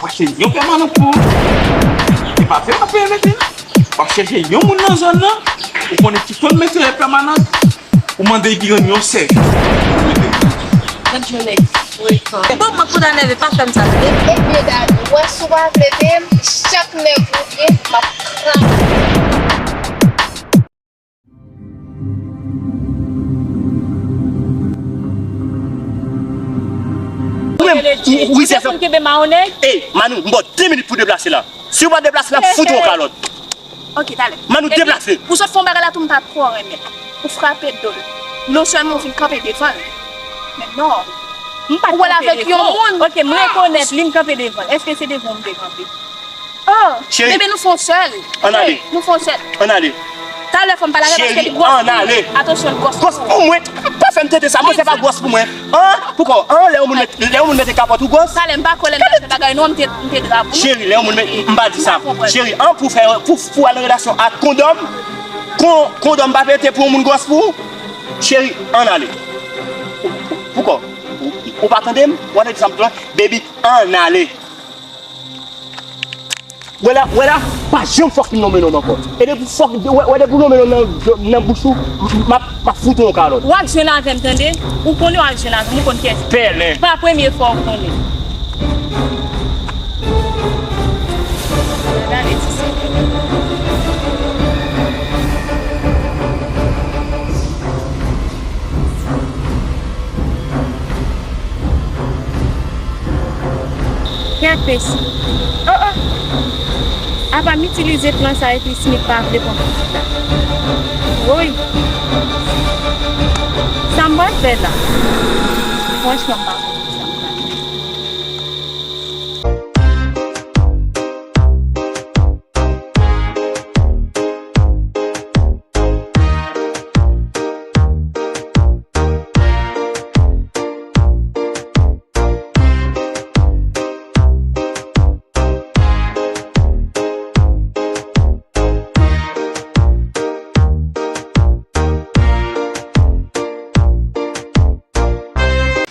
chercher un permanent pour. Et pas faire un permanent. On chercher un monde dans la zone là. Ou qu'on est qui peut mettre les permanents. Ou demander qu'ils ont un sec. Oui. Bon, moi, pour n'avez pas comme ça. Et puis, moi, souvent, chaque mercredi, ma prend. Oui, c'est ça. Eh, Manu, on va 10 minutes pour déplacer là. Si on va déplacer là, fout ton calotte. Ok, allez. Manu, déplacer. Pour ce fond, là, tout le monde trop remettre. Pour frapper de non seulement, on camper devant. Mais non. Ou avec un monde. Ok, moi, je connais l'une camper devant. Est-ce que c'est devant me camper? Oh, Chérie. mais nous faisons seul. On allait. Nous faisons seul. On allait. T'as le femme pas la parce que Chérie, les grosses. on allait. Attention, gosse. Gosse pour moi. Pas faire me tête ça. Moi, c'est pas gosse pour moi. Hein? Pourquoi? Hein? Léon, on met des capotes ou gosse? Ça l'aime pas coller dans ce bagage. Nous, on te drape. Chérie, Léon, on m'a dit ça. Chérie, hein, pour aller en relation à condom pas pété pour mon gosse pour? Chérie, on allait. Pourquoi? Ou pas attendre? On a dit ça, baby, on allait. Voilà, pas jamais fort qu'il nomme non encore. Et depuis fort, ouais, pour nommer dans bouchou, ma foutu au carotte. Ou à jeune âge, entendez? Ou connaît à jeune âge, vous connaissez. Pelle. Pas la première fois qu'on connaît. Qu'est-ce que c'est? Oh oh! Elle va m'utiliser plan ça et puis ce n'est pas appelé comme ça. Oui. Ça me va faire là. Franchement pas.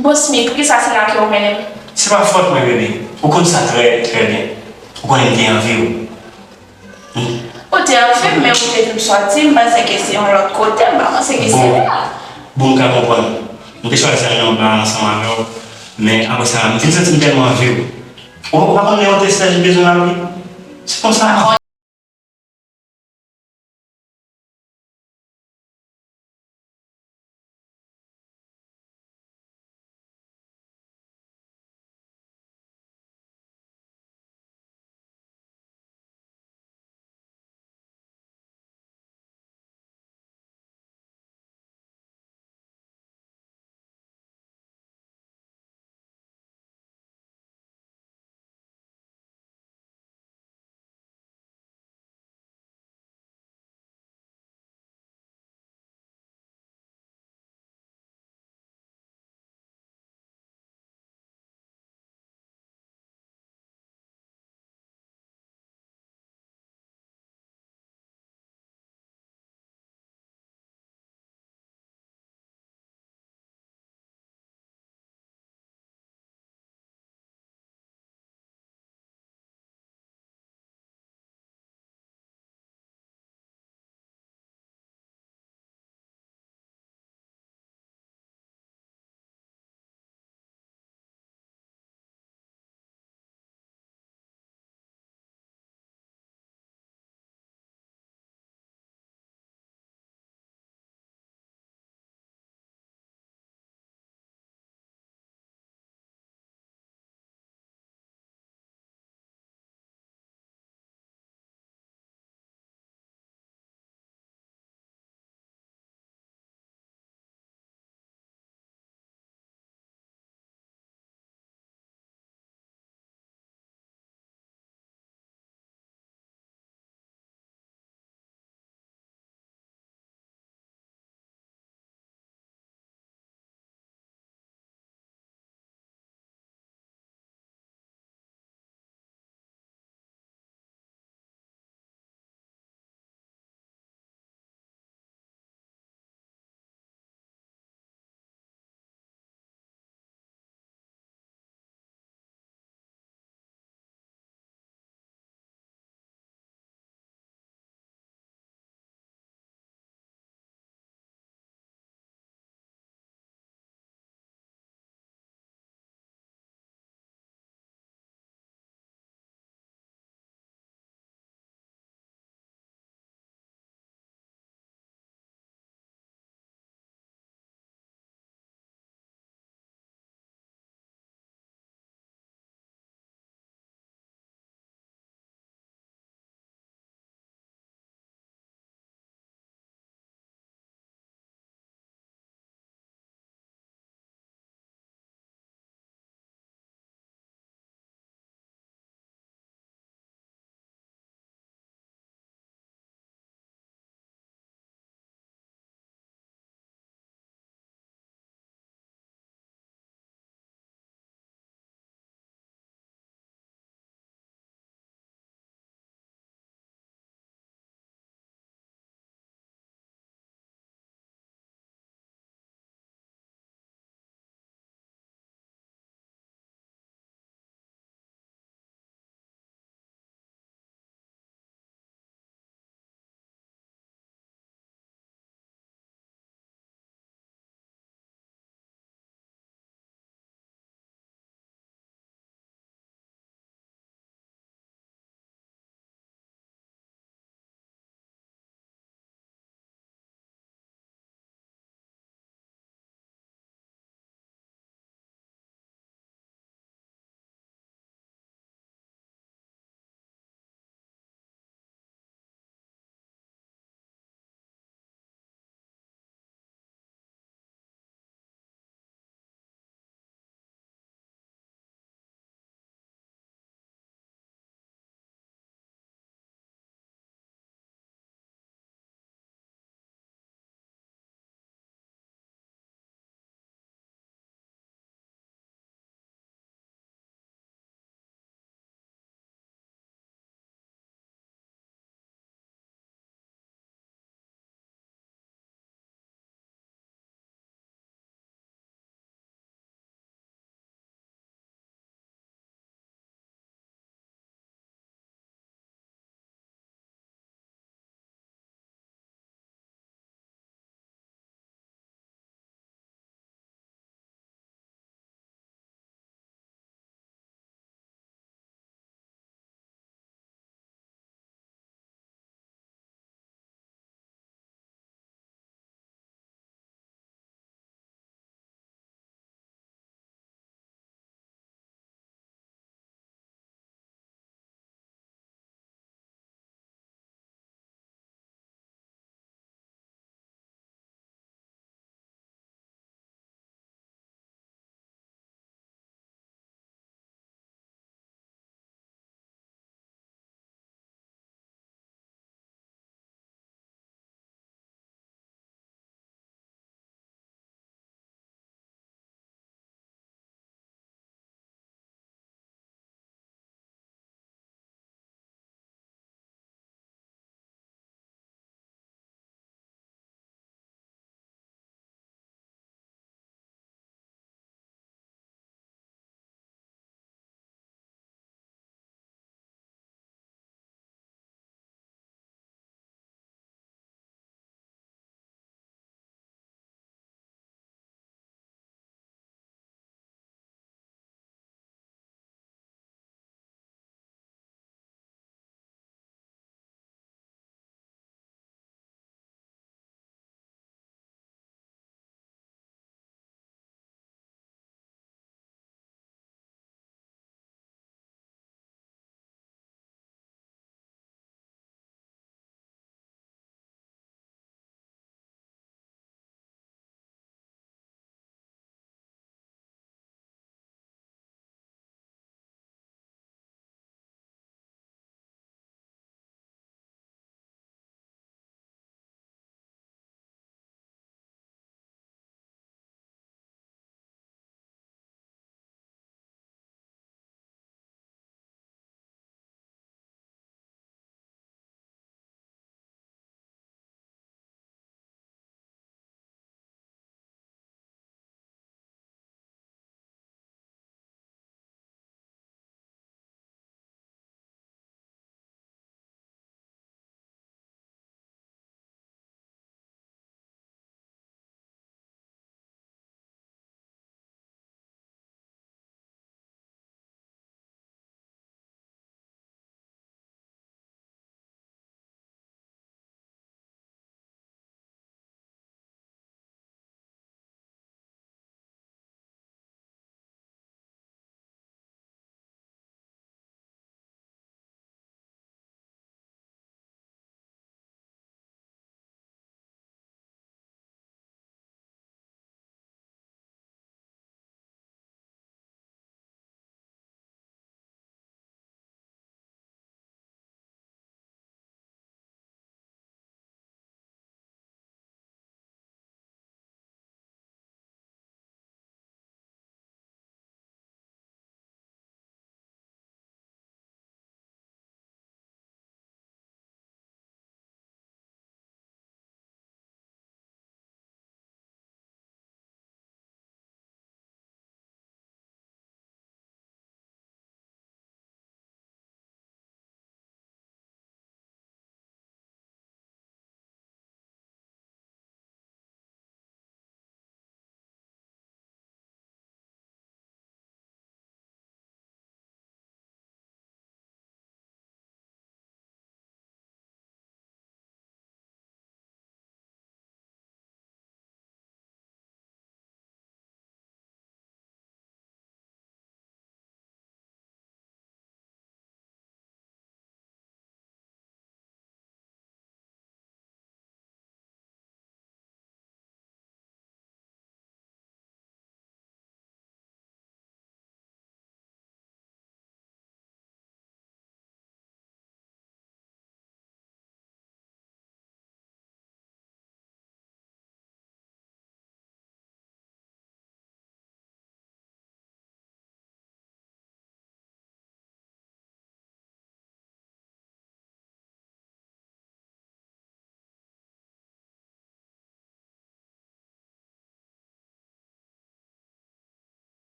Boss, mais pour que ça c'est là que vous m'aimez? C'est pas faute, mon bébé. Vous connaissez ça très bien. Vous connaissez bien en vie. Vous êtes en fait, mais vous êtes sorti, c'est que c'est l'autre côté, c'est que c'est là. Bon, vous comprenez. Nous avons choisi un ensemble avec vous. Mais après ça, nous sommes tellement en vie. Vous ne pouvez pas connaître ce que j'ai besoin de. C'est comme ça.